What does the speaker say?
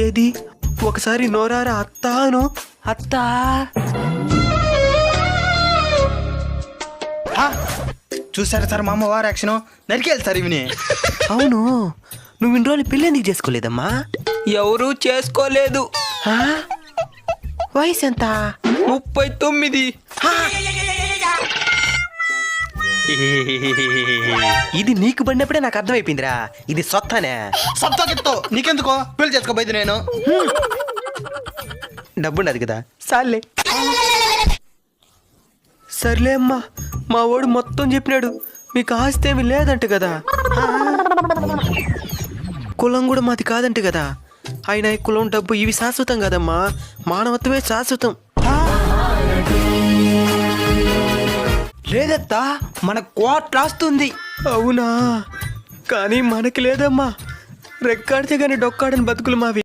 ఏది ఒకసారి నోరారా అత్తాను. అత్తా చూసారా సార్ మా అమ్మ వారు యాక్షన్ నరికేయాలి సార్ ఇవిని. అవును, నువ్వు ఇన్ని రోజులు పెళ్ళి ఎందుకు చేసుకోలేదమ్మా? ఎవరూ చేసుకోలేదు. ఆ? వయసు ఎంత? 39. ఇది నీకు పడినప్పుడే నాకు అర్థమైపోయిందిరా, ఇది సొత్తనే. సత్తాకిత్తో నీకెందుకో పెళ్లి చేసుకోబోయేది నేను. డబ్బుండదు కదా, సార్లే. సర్లే అమ్మా, మా వాడు మొత్తం చెప్పినాడు. మీకు ఆస్తి ఏమి లేదంట కదా, కులం కూడా మాది కాదంట కదా. అయినా ఈ కులం డబ్బు ఇవి శాశ్వతం కదమ్మా, మానవత్వమే శాశ్వతం. లేదత్తా, మన కోట్లు వస్తుంది. అవునా? కానీ మనకి లేదమ్మా, రెక్కాడితే కానీ డొక్కాడని బతుకులు మావి.